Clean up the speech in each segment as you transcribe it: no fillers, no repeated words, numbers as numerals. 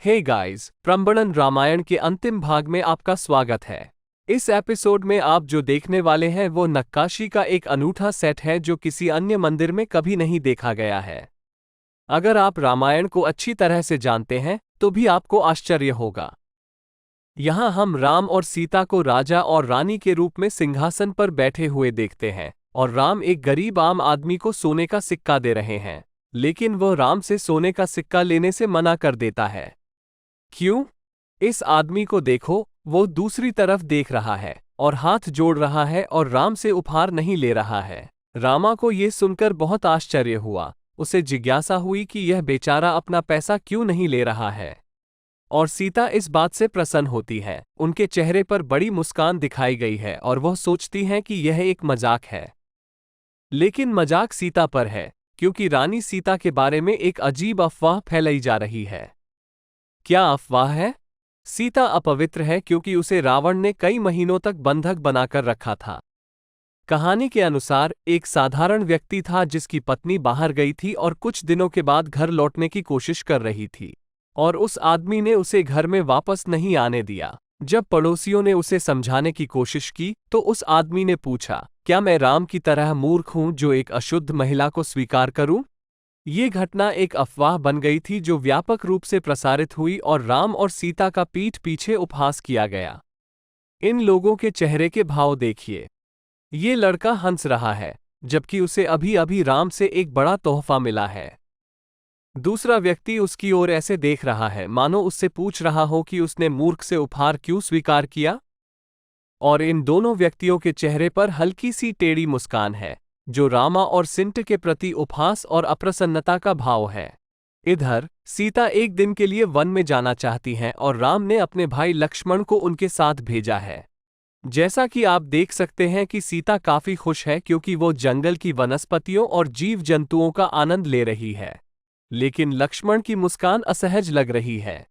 Hey guys, प्रम्बड़न Ramayan के अंतिम भाग में आपका स्वागत है। इस एपिसोड में आप जो देखने वाले हैं वो नक्काशी का एक अनूठा सेट है जो किसी अन्य मंदिर में कभी नहीं देखा गया है। अगर आप रामायण को अच्छी तरह से जानते हैं तो भी आपको आश्चर्य होगा। यहाँ हम राम और सीता को राजा और रानी के रूप में सिंहासन पर बैठे हुए देखते हैं और राम एक गरीब आम आदमी को सोने का सिक्का दे रहे हैं, लेकिन वह राम से सोने का सिक्का लेने से मना कर देता है। क्यों? इस आदमी को देखो, वो दूसरी तरफ देख रहा है और हाथ जोड़ रहा है और राम से उपहार नहीं ले रहा है। रामा को ये सुनकर बहुत आश्चर्य हुआ। उसे जिज्ञासा हुई कि यह बेचारा अपना पैसा क्यों नहीं ले रहा है। और सीता इस बात से प्रसन्न होती है। उनके चेहरे पर बड़ी मुस्कान दिखाई गई है और वह सोचती हैं कि यह एक मजाक है। लेकिन मजाक सीता पर है, क्योंकि रानी सीता के बारे में एक अजीब अफवाह फैलाई जा रही है। क्या अफवाह है? सीता अपवित्र है क्योंकि उसे रावण ने कई महीनों तक बंधक बनाकर रखा था। कहानी के अनुसार एक साधारण व्यक्ति था जिसकी पत्नी बाहर गई थी और कुछ दिनों के बाद घर लौटने की कोशिश कर रही थी, और उस आदमी ने उसे घर में वापस नहीं आने दिया। जब पड़ोसियों ने उसे समझाने की कोशिश की तो उस आदमी ने पूछा, क्या मैं राम की तरह मूर्ख हूं जो एक अशुद्ध महिला को स्वीकार करूं? ये घटना एक अफवाह बन गई थी जो व्यापक रूप से प्रसारित हुई और राम और सीता का पीठ पीछे उपहास किया गया। इन लोगों के चेहरे के भाव देखिए। ये लड़का हंस रहा है, जबकि उसे अभी अभी राम से एक बड़ा तोहफा मिला है। दूसरा व्यक्ति उसकी ओर ऐसे देख रहा है मानो उससे पूछ रहा हो कि उसने मूर्ख से उपहार क्यों स्वीकार किया। और इन दोनों व्यक्तियों के चेहरे पर हल्की सी टेढ़ी मुस्कान है, जो रामा और सिंट के प्रति उपहास और अप्रसन्नता का भाव है। इधर सीता एक दिन के लिए वन में जाना चाहती हैं और राम ने अपने भाई लक्ष्मण को उनके साथ भेजा है। जैसा कि आप देख सकते हैं कि सीता काफी खुश है क्योंकि वो जंगल की वनस्पतियों और जीव जंतुओं का आनंद ले रही है। लेकिन लक्ष्मण की मुस्कान असहज लग रही है,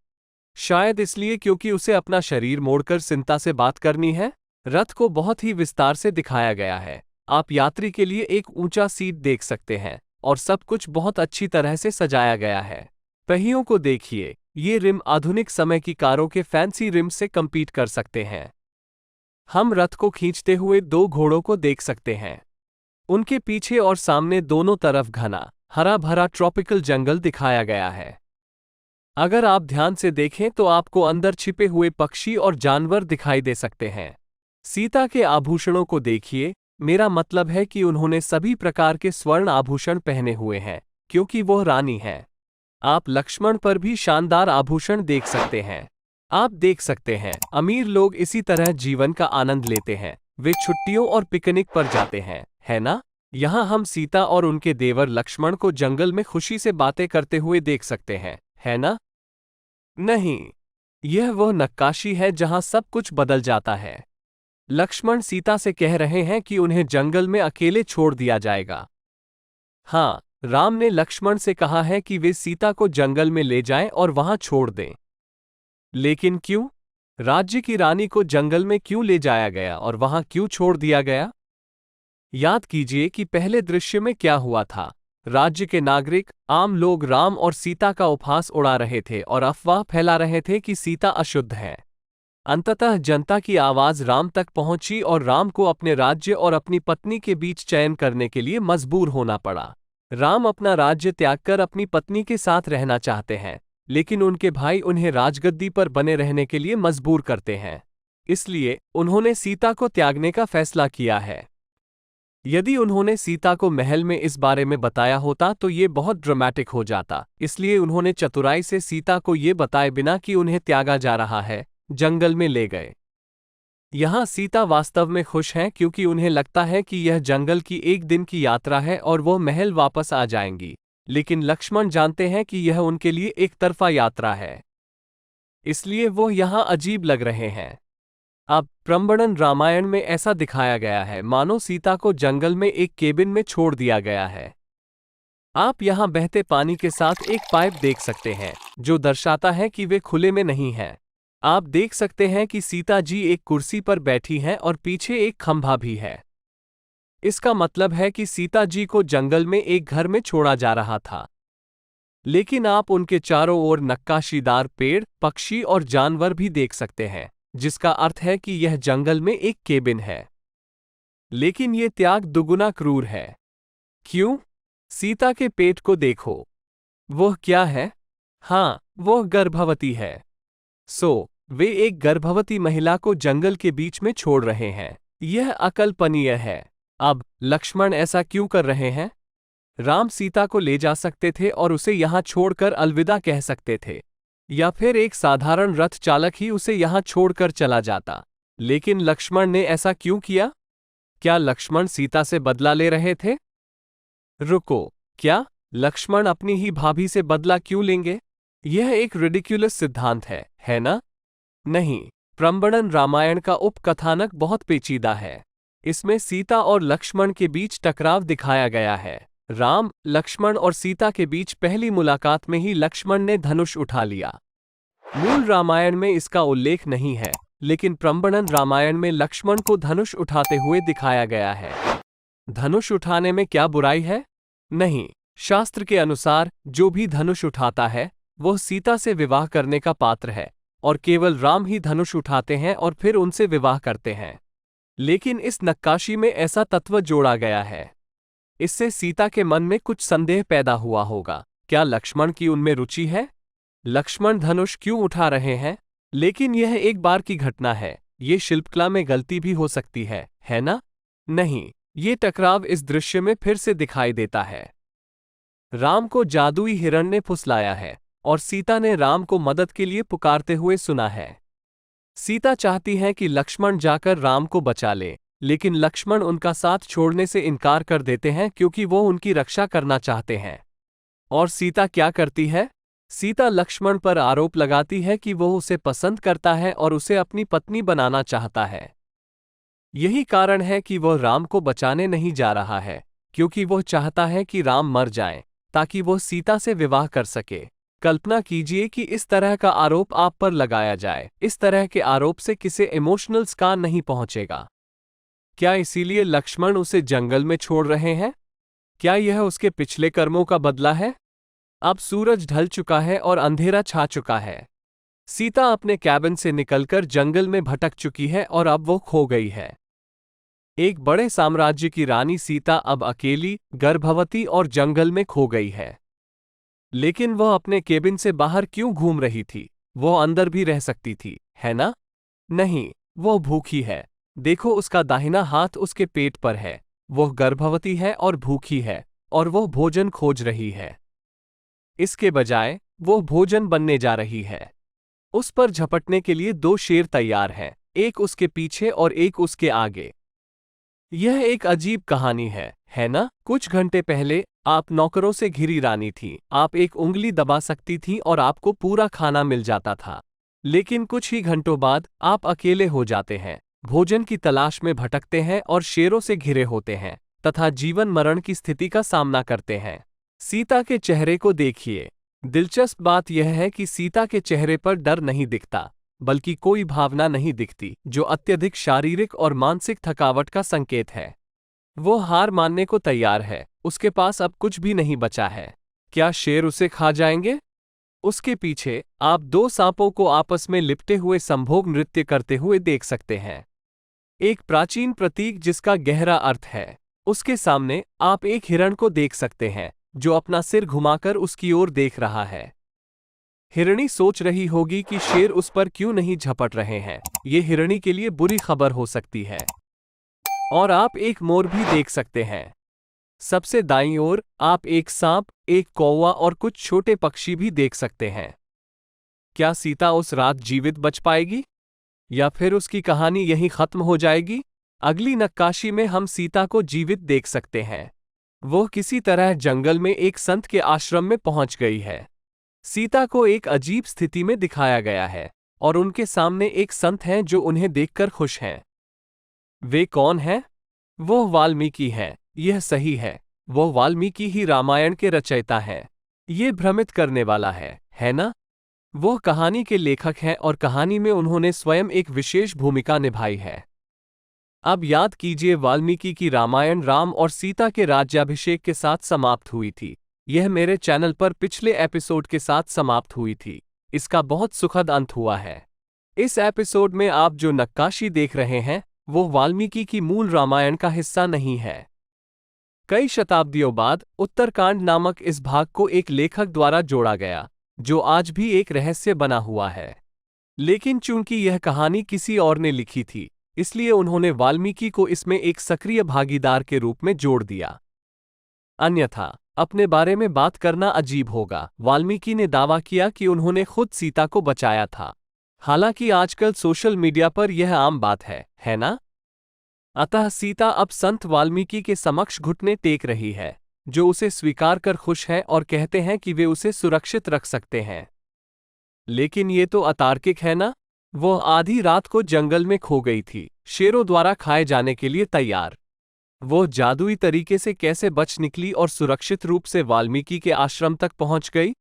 शायद इसलिए क्योंकि उसे अपना शरीर मोड़कर सीता से बात करनी है। रथ को बहुत ही विस्तार से दिखाया गया है। आप यात्री के लिए एक ऊंचा सीट देख सकते हैं और सब कुछ बहुत अच्छी तरह से सजाया गया है। पहियों को देखिए, ये रिम आधुनिक समय की कारों के फैंसी रिम से कंपीट कर सकते हैं। हम रथ को खींचते हुए दो घोड़ों को देख सकते हैं। उनके पीछे और सामने दोनों तरफ घना हरा भरा ट्रॉपिकल जंगल दिखाया गया है। अगर आप ध्यान से देखें तो आपको अंदर छिपे हुए पक्षी और जानवर दिखाई दे सकते हैं। सीता के आभूषणों को देखिए, मेरा मतलब है कि उन्होंने सभी प्रकार के स्वर्ण आभूषण पहने हुए हैं क्योंकि वह रानी है। आप लक्ष्मण पर भी शानदार आभूषण देख सकते हैं। आप देख सकते हैं, अमीर लोग इसी तरह जीवन का आनंद लेते हैं। वे छुट्टियों और पिकनिक पर जाते हैं, है ना? यहाँ हम सीता और उनके देवर लक्ष्मण को जंगल में खुशी से बातें करते हुए देख सकते हैं, है ना? नहीं, यह वह नक्काशी है जहाँ सब कुछ बदल जाता है। लक्ष्मण सीता से कह रहे हैं कि उन्हें जंगल में अकेले छोड़ दिया जाएगा। हाँ, राम ने लक्ष्मण से कहा है कि वे सीता को जंगल में ले जाएं और वहां छोड़ दें। लेकिन क्यों? राज्य की रानी को जंगल में क्यों ले जाया गया और वहां क्यों छोड़ दिया गया? याद कीजिए कि पहले दृश्य में क्या हुआ था। राज्य के नागरिक, आम लोग राम और सीता का उपहास उड़ा रहे थे और अफवाह फैला रहे थे कि सीता अशुद्ध है। अंततः जनता की आवाज राम तक पहुंची और राम को अपने राज्य और अपनी पत्नी के बीच चयन करने के लिए मजबूर होना पड़ा। राम अपना राज्य त्यागकर अपनी पत्नी के साथ रहना चाहते हैं, लेकिन उनके भाई उन्हें राजगद्दी पर बने रहने के लिए मजबूर करते हैं। इसलिए उन्होंने सीता को त्यागने का फैसला किया है। यदि उन्होंने सीता को महल में इस बारे में बताया होता तो ये बहुत ड्रामेटिक हो जाता। इसलिए उन्होंने चतुराई से सीता को ये बताए बिना कि उन्हें त्यागा जा रहा है, जंगल में ले गए। यहाँ सीता वास्तव में खुश हैं क्योंकि उन्हें लगता है कि यह जंगल की एक दिन की यात्रा है और वो महल वापस आ जाएंगी। लेकिन लक्ष्मण जानते हैं कि यह उनके लिए एक तरफा यात्रा है, इसलिए वो यहाँ अजीब लग रहे हैं। अब प्रम्बड़न रामायण में ऐसा दिखाया गया है मानो सीता को जंगल में एक केबिन में छोड़ दिया गया है। आप यहाँ बहते पानी के साथ एक पाइप देख सकते हैं जो दर्शाता है कि वे खुले में नहीं हैं। आप देख सकते हैं कि सीता जी एक कुर्सी पर बैठी हैं और पीछे एक खंभा भी है। इसका मतलब है कि सीता जी को जंगल में एक घर में छोड़ा जा रहा था। लेकिन आप उनके चारों ओर नक्काशीदार पेड़, पक्षी और जानवर भी देख सकते हैं, जिसका अर्थ है कि यह जंगल में एक केबिन है। लेकिन ये त्याग दुगुना क्रूर है। क्यों? सीता के पेट को देखो। वह क्या है? हाँ, वह गर्भवती है। वे एक गर्भवती महिला को जंगल के बीच में छोड़ रहे हैं। यह अकल्पनीय है। अब लक्ष्मण ऐसा क्यों कर रहे हैं? राम सीता को ले जा सकते थे और उसे यहां छोड़कर अलविदा कह सकते थे, या फिर एक साधारण रथ चालक ही उसे यहां छोड़कर चला जाता। लेकिन लक्ष्मण ने ऐसा क्यों किया? क्या लक्ष्मण सीता से बदला ले रहे थे? रुको, क्या लक्ष्मण अपनी ही भाभी से बदला क्यों लेंगे? यह एक रिडिक्युलस सिद्धांत है ना? नहीं, प्रम्बड़न रामायण का उपकथानक बहुत पेचीदा है। इसमें सीता और लक्ष्मण के बीच टकराव दिखाया गया है। राम, लक्ष्मण और सीता के बीच पहली मुलाकात में ही लक्ष्मण ने धनुष उठा लिया। मूल रामायण में इसका उल्लेख नहीं है, लेकिन प्रम्बड़न रामायण में लक्ष्मण को धनुष उठाते हुए दिखाया गया है। धनुष उठाने में क्या बुराई है? नहीं, शास्त्र के अनुसार जो भी धनुष उठाता है वह सीता से विवाह करने का पात्र है, और केवल राम ही धनुष उठाते हैं और फिर उनसे विवाह करते हैं। लेकिन इस नक्काशी में ऐसा तत्व जोड़ा गया है। इससे सीता के मन में कुछ संदेह पैदा हुआ होगा। क्या लक्ष्मण की उनमें रुचि है? लक्ष्मण धनुष क्यों उठा रहे हैं? लेकिन यह एक बार की घटना है। ये शिल्पकला में गलती भी हो सकती है ना? नहीं, ये टकराव इस दृश्य में फिर से दिखाई देता है। राम को जादुई हिरण ने फुसलाया है और सीता ने राम को मदद के लिए पुकारते हुए सुना है। सीता चाहती है कि लक्ष्मण जाकर राम को बचा ले, लेकिन लक्ष्मण उनका साथ छोड़ने से इनकार कर देते हैं क्योंकि वो उनकी रक्षा करना चाहते हैं। और सीता क्या करती है? सीता लक्ष्मण पर आरोप लगाती है कि वो उसे पसंद करता है और उसे अपनी पत्नी बनाना चाहता है। यही कारण है कि वह राम को बचाने नहीं जा रहा है, क्योंकि वह चाहता है कि राम मर जाएं, ताकि वो सीता से विवाह कर सके। कल्पना कीजिए कि इस तरह का आरोप आप पर लगाया जाए। इस तरह के आरोप से किसे इमोशनल स्कार नहीं पहुंचेगा। क्या इसीलिए लक्ष्मण उसे जंगल में छोड़ रहे हैं? क्या यह उसके पिछले कर्मों का बदला है? अब सूरज ढल चुका है और अंधेरा छा चुका है। सीता अपने कैबिन से निकलकर जंगल में भटक चुकी है और अब वो खो गई है। एक बड़े साम्राज्य की रानी सीता अब अकेली, गर्भवती और जंगल में खो गई है। लेकिन वह अपने केबिन से बाहर क्यों घूम रही थी? वह अंदर भी रह सकती थी, है ना? नहीं, वह भूखी है। देखो, उसका दाहिना हाथ उसके पेट पर है। वह गर्भवती है और भूखी है, और वह भोजन खोज रही है। इसके बजाय वह भोजन बनने जा रही है। उस पर झपटने के लिए दो शेर तैयार हैं, एक उसके पीछे और एक उसके आगे। यह एक अजीब कहानी है ना? कुछ घंटे पहले आप नौकरों से घिरी रानी थी। आप एक उंगली दबा सकती थी और आपको पूरा खाना मिल जाता था। लेकिन कुछ ही घंटों बाद आप अकेले हो जाते हैं, भोजन की तलाश में भटकते हैं और शेरों से घिरे होते हैं तथा जीवन मरण की स्थिति का सामना करते हैं। सीता के चेहरे को देखिए। दिलचस्प बात यह है कि सीता के चेहरे पर डर नहीं दिखता, बल्कि कोई भावना नहीं दिखती, जो अत्यधिक शारीरिक और मानसिक थकावट का संकेत है। वो हार मानने को तैयार है। उसके पास अब कुछ भी नहीं बचा है। क्या शेर उसे खा जाएंगे? उसके पीछे आप दो सांपों को आपस में लिपटे हुए संभोग नृत्य करते हुए देख सकते हैं। एक प्राचीन प्रतीक जिसका गहरा अर्थ है। उसके सामने आप एक हिरण को देख सकते हैं, जो अपना सिर घुमाकर उसकी ओर देख रहा है। हिरणी सोच रही होगी कि शेर उस पर क्यों नहीं झपट रहे हैं। ये हिरणी के लिए बुरी खबर हो सकती है। और आप एक मोर भी देख सकते हैं। सबसे दाईं ओर आप एक सांप, एक कौवा और कुछ छोटे पक्षी भी देख सकते हैं। क्या सीता उस रात जीवित बच पाएगी, या फिर उसकी कहानी यहीं खत्म हो जाएगी? अगली नक्काशी में हम सीता को जीवित देख सकते हैं। वो किसी तरह जंगल में एक संत के आश्रम में पहुंच गई है। सीता को एक अजीब स्थिति में दिखाया गया है, और उनके सामने एक संत हैं जो उन्हें देखकर खुश हैं। वे कौन हैं? वो वाल्मीकि हैं। यह सही है, वो वाल्मीकि ही रामायण के रचयिता हैं। ये भ्रमित करने वाला है ना? वो कहानी के लेखक हैं और कहानी में उन्होंने स्वयं एक विशेष भूमिका निभाई है। अब याद कीजिए, वाल्मीकि की रामायण राम और सीता के राज्याभिषेक के साथ समाप्त हुई थी, यह मेरे चैनल पर पिछले एपिसोड के साथ समाप्त हुई थी। इसका बहुत सुखद अंत हुआ है। इस एपिसोड में आप जो नक्काशी देख रहे हैं वो वाल्मीकि की मूल रामायण का हिस्सा नहीं है। कई शताब्दियों बाद उत्तरकांड नामक इस भाग को एक लेखक द्वारा जोड़ा गया, जो आज भी एक रहस्य बना हुआ है। लेकिन चूंकि यह कहानी किसी और ने लिखी थी, इसलिए उन्होंने वाल्मीकि को इसमें एक सक्रिय भागीदार के रूप में जोड़ दिया। अन्यथा अपने बारे में बात करना अजीब होगा। वाल्मीकि ने दावा किया कि उन्होंने खुद सीता को बचाया था। हालांकि आजकल सोशल मीडिया पर यह आम बात है ना? अतः सीता अब संत वाल्मीकि के समक्ष घुटने टेक रही है, जो उसे स्वीकार कर खुश है और कहते हैं कि वे उसे सुरक्षित रख सकते हैं। लेकिन ये तो अतार्किक है ना? वो आधी रात को जंगल में खो गई थी, शेरों द्वारा खाए जाने के लिए तैयार। वो जादुई तरीके से कैसे बच निकली और सुरक्षित रूप से वाल्मीकि के आश्रम तक पहुंच गई?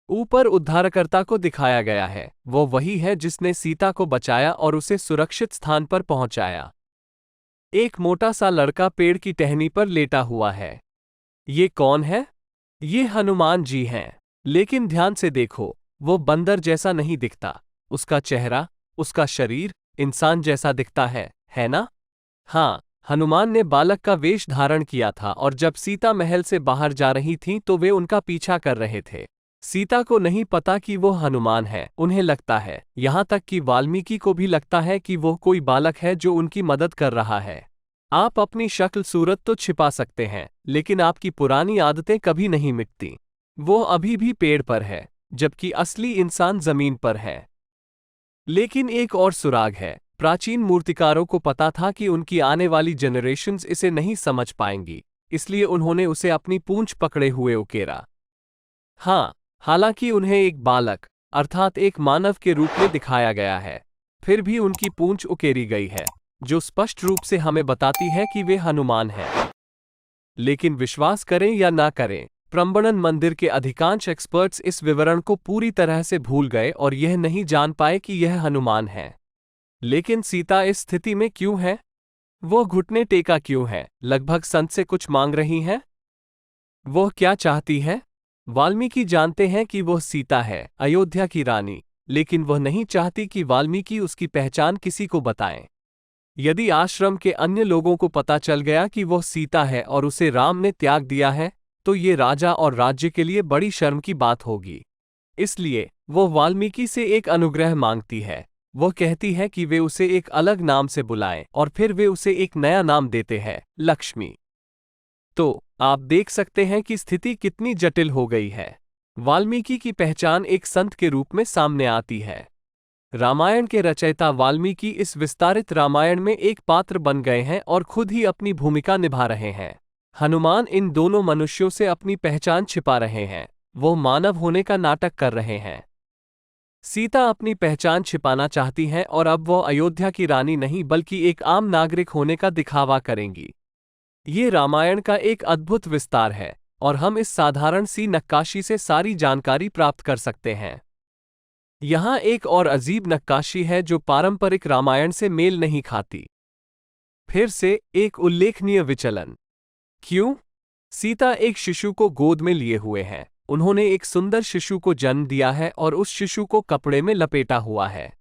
ऊपर उद्धारकर्ता को दिखाया गया है, वो वही है जिसने सीता को बचाया और उसे सुरक्षित स्थान पर पहुंचाया। एक मोटा सा लड़का पेड़ की टहनी पर लेटा हुआ है। ये कौन है? ये हनुमान जी हैं। लेकिन ध्यान से देखो, वो बंदर जैसा नहीं दिखता। उसका चेहरा, उसका शरीर इंसान जैसा दिखता है ना? हाँ, हनुमान ने बालक का वेश धारण किया था और जब सीता महल से बाहर जा रही थीं तो वे उनका पीछा कर रहे थे। सीता को नहीं पता कि वो हनुमान है, उन्हें लगता है, यहाँ तक कि वाल्मीकि को भी लगता है कि वो कोई बालक है जो उनकी मदद कर रहा है। आप अपनी शक्ल सूरत तो छिपा सकते हैं, लेकिन आपकी पुरानी आदतें कभी नहीं मिटती। वो अभी भी पेड़ पर है, जबकि असली इंसान जमीन पर है। लेकिन एक और सुराग है। प्राचीन मूर्तिकारों को पता था कि उनकी आने वाली जनरेशन्स इसे नहीं समझ पाएंगी, इसलिए उन्होंने उसे अपनी पूंछ पकड़े हुए उकेरा। हाँ, हालांकि उन्हें एक बालक अर्थात एक मानव के रूप में दिखाया गया है, फिर भी उनकी पूंछ उकेरी गई है, जो स्पष्ट रूप से हमें बताती है कि वे हनुमान हैं। लेकिन विश्वास करें या ना करें, प्रम्बणन मंदिर के अधिकांश एक्सपर्ट्स इस विवरण को पूरी तरह से भूल गए और यह नहीं जान पाए कि यह हनुमान है। लेकिन सीता इस स्थिति में क्यों है? वो घुटने टेका क्यों है? लगभग संत से कुछ मांग रही है? वो क्या चाहती है? वाल्मीकि जानते हैं कि वह सीता है, अयोध्या की रानी, लेकिन वह नहीं चाहती कि वाल्मीकि उसकी पहचान किसी को बताएं। यदि आश्रम के अन्य लोगों को पता चल गया कि वह सीता है और उसे राम ने त्याग दिया है, तो ये राजा और राज्य के लिए बड़ी शर्म की बात होगी। इसलिए वो वाल्मीकि से एक अनुग्रह मांगती है। वो कहती है कि वे उसे एक अलग नाम से बुलाएं और फिर वे उसे एक नया नाम देते हैं, लक्ष्मी। तो आप देख सकते हैं कि स्थिति कितनी जटिल हो गई है। वाल्मीकि की पहचान एक संत के रूप में सामने आती है। रामायण के रचयिता वाल्मीकि इस विस्तारित रामायण में एक पात्र बन गए हैं और खुद ही अपनी भूमिका निभा रहे हैं। हनुमान इन दोनों मनुष्यों से अपनी पहचान छिपा रहे हैं, वो मानव होने का नाटक कर रहे हैं। सीता अपनी पहचान छिपाना चाहती हैं और अब वो अयोध्या की रानी नहीं बल्कि एक आम नागरिक होने का दिखावा करेंगी। ये रामायण का एक अद्भुत विस्तार है और हम इस साधारण सी नक्काशी से सारी जानकारी प्राप्त कर सकते हैं। यहाँ एक और अजीब नक्काशी है जो पारंपरिक रामायण से मेल नहीं खाती। फिर से एक उल्लेखनीय विचलन। क्यों? सीता एक शिशु को गोद में लिए हुए हैं। उन्होंने एक सुंदर शिशु को जन्म दिया है और उस शिशु को कपड़े में लपेटा हुआ है।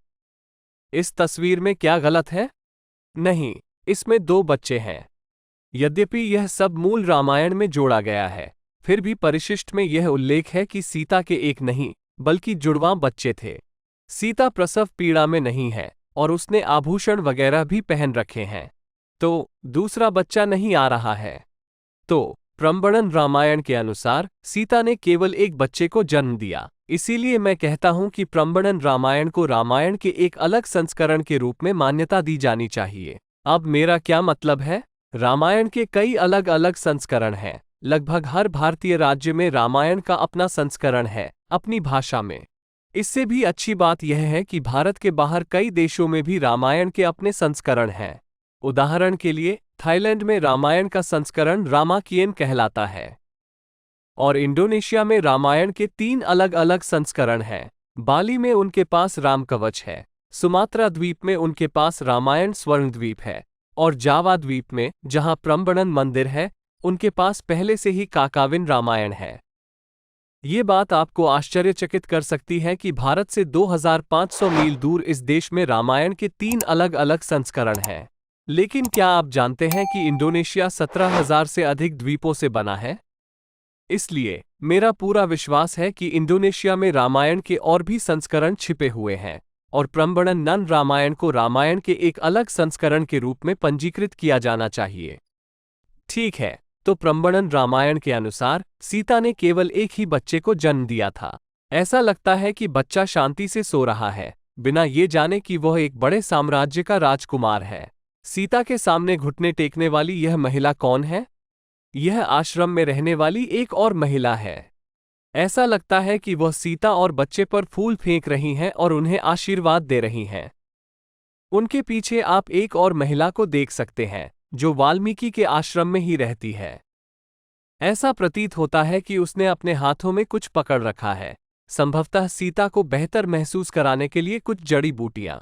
इस तस्वीर में क्या गलत है? नहीं, इसमें 2 बच्चे हैं। यद्यपि यह सब मूल रामायण में जोड़ा गया है, फिर भी परिशिष्ट में यह उल्लेख है कि सीता के एक नहीं बल्कि जुड़वां बच्चे थे। सीता प्रसव पीड़ा में नहीं है और उसने आभूषण वगैरह भी पहन रखे हैं, तो दूसरा बच्चा नहीं आ रहा है। तो प्रम्बणन रामायण के अनुसार सीता ने केवल एक बच्चे को जन्म दिया। इसीलिए मैं कहता हूं कि प्रम्बणन रामायण को रामायण के एक अलग संस्करण के रूप में मान्यता दी जानी चाहिए। अब मेरा क्या मतलब है? रामायण के कई अलग अलग संस्करण हैं। लगभग हर भारतीय राज्य में रामायण का अपना संस्करण है, अपनी भाषा में। इससे भी अच्छी बात यह है कि भारत के बाहर कई देशों में भी रामायण के अपने संस्करण हैं। उदाहरण के लिए थाईलैंड में रामायण का संस्करण रामाकियन कहलाता है और इंडोनेशिया में रामायण के 3 अलग अलग संस्करण हैं। बाली में उनके पास रामकवच है, सुमात्रा द्वीप में उनके पास रामायण स्वर्णद्वीप है और जावा द्वीप में, जहां प्रम्बणन मंदिर है, उनके पास पहले से ही काकाविन रामायण है। ये बात आपको आश्चर्यचकित कर सकती है कि भारत से 2500 मील दूर इस देश में रामायण के 3 अलग अलग संस्करण हैं। लेकिन क्या आप जानते हैं कि इंडोनेशिया 17,000 से अधिक द्वीपों से बना है? इसलिए मेरा पूरा विश्वास है कि इंडोनेशिया में रामायण के और भी संस्करण छिपे हुए हैं और प्रम्बड़न नन रामायण को रामायण के एक अलग संस्करण के रूप में पंजीकृत किया जाना चाहिए। ठीक है, तो प्रम्बड़न रामायण के अनुसार सीता ने केवल एक ही बच्चे को जन्म दिया था। ऐसा लगता है कि बच्चा शांति से सो रहा है, बिना ये जाने कि वह एक बड़े साम्राज्य का राजकुमार है। सीता के सामने घुटने टेकने वाली यह महिला कौन है? यह आश्रम में रहने वाली एक और महिला है। ऐसा लगता है कि वह सीता और बच्चे पर फूल फेंक रही हैं और उन्हें आशीर्वाद दे रही हैं। उनके पीछे आप एक और महिला को देख सकते हैं, जो वाल्मीकि के आश्रम में ही रहती है। ऐसा प्रतीत होता है कि उसने अपने हाथों में कुछ पकड़ रखा है, संभवतः सीता को बेहतर महसूस कराने के लिए कुछ जड़ी बूटियां।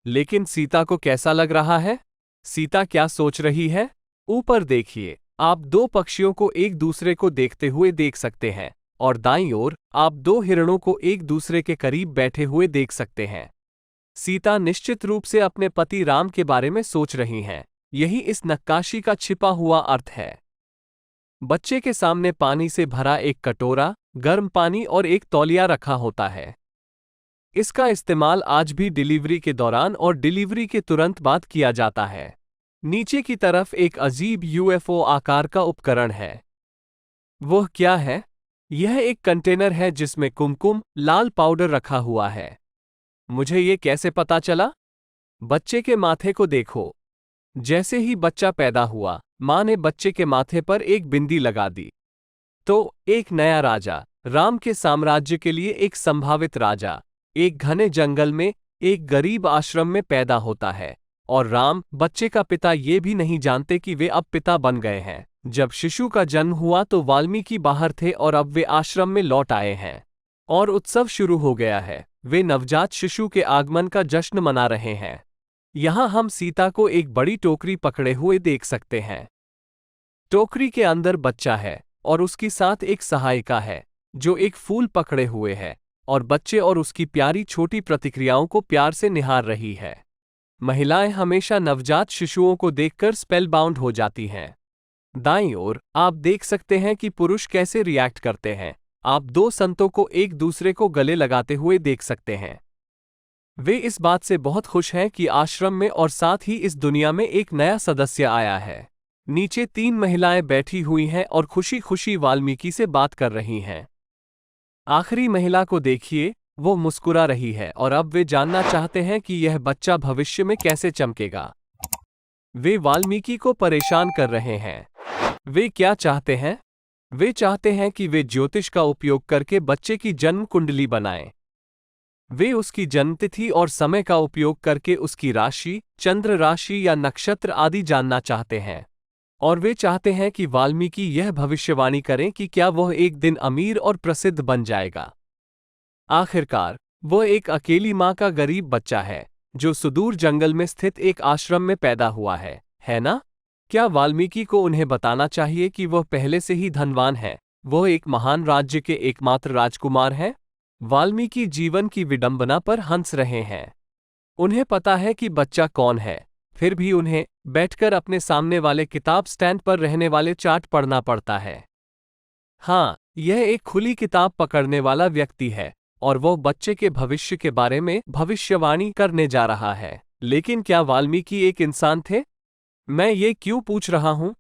लेकिन सीता को कैसा लग रहा है? सीता क्या सोच रही है? ऊपर देखिए, आप दो पक्षियों को एक दूसरे को देखते हुए देख सकते हैं और दाईं ओर आप दो हिरणों को एक दूसरे के करीब बैठे हुए देख सकते हैं। सीता निश्चित रूप से अपने पति राम के बारे में सोच रही हैं। यही इस नक्काशी का छिपा हुआ अर्थ है। बच्चे के सामने पानी से भरा एक कटोरा, गर्म पानी और एक तौलिया रखा होता है। इसका इस्तेमाल आज भी डिलीवरी के दौरान और डिलीवरी के तुरंत बाद किया जाता है। नीचे की तरफ एक अजीब यूएफओ आकार का उपकरण है। वह क्या है? यह एक कंटेनर है जिसमें कुमकुम, लाल पाउडर रखा हुआ है। मुझे ये कैसे पता चला? बच्चे के माथे को देखो। जैसे ही बच्चा पैदा हुआ, मां ने बच्चे के माथे पर एक बिंदी लगा दी। तो एक नया राजा, राम के साम्राज्य के लिए एक संभावित राजा, एक घने जंगल में एक गरीब आश्रम में पैदा होता है। और राम, बच्चे का पिता, ये भी नहीं जानते कि वे अब पिता बन गए हैं। जब शिशु का जन्म हुआ तो वाल्मीकि बाहर थे और अब वे आश्रम में लौट आए हैं और उत्सव शुरू हो गया है। वे नवजात शिशु के आगमन का जश्न मना रहे हैं। यहां हम सीता को एक बड़ी टोकरी पकड़े हुए देख सकते हैं। टोकरी के अंदर बच्चा है और उसके साथ एक सहायिका है जो एक फूल पकड़े हुए है और बच्चे और उसकी प्यारी छोटी प्रतिक्रियाओं को प्यार से निहार रही है। महिलाएं हमेशा नवजात शिशुओं को देखकर स्पेलबाउंड हो जाती हैं। दाईं ओर आप देख सकते हैं कि पुरुष कैसे रिएक्ट करते हैं। आप दो संतों को एक दूसरे को गले लगाते हुए देख सकते हैं। वे इस बात से बहुत खुश हैं कि आश्रम में और साथ ही इस दुनिया में एक नया सदस्य आया है। नीचे 3 महिलाएं बैठी हुई हैं और खुशी खुशी वाल्मीकि से बात कर रही हैं। आखिरी महिला को देखिए, वो मुस्कुरा रही है और अब वे जानना चाहते हैं कि यह बच्चा भविष्य में कैसे चमकेगा। वे वाल्मीकि को परेशान कर रहे हैं। वे क्या चाहते हैं? वे चाहते हैं कि वे ज्योतिष का उपयोग करके बच्चे की जन्म कुंडली बनाएं। वे उसकी जन्मतिथि और समय का उपयोग करके उसकी राशि, चंद्र राशि या नक्षत्र आदि जानना चाहते हैं। और वे चाहते हैं कि वाल्मीकि यह भविष्यवाणी करें कि क्या वह एक दिन अमीर और प्रसिद्ध बन जाएगा। आखिरकार, वह एक अकेली मां का गरीब बच्चा है जो सुदूर जंगल में स्थित एक आश्रम में पैदा हुआ है ना? क्या वाल्मीकि को उन्हें बताना चाहिए कि वह पहले से ही धनवान है, वह एक महान राज्य के एकमात्र राजकुमार हैं? वाल्मीकि जीवन की विडंबना पर हंस रहे हैं। उन्हें पता है कि बच्चा कौन है, फिर भी उन्हें बैठकर अपने सामने वाले किताब स्टैंड पर रहने वाले चार्ट पढ़ना पड़ता है। हाँ, यह एक खुली किताब पकड़ने वाला व्यक्ति है और वह बच्चे के भविष्य के बारे में भविष्यवाणी करने जा रहा है। लेकिन क्या वाल्मीकि एक इंसान थे? मैं ये क्यों पूछ रहा हूं?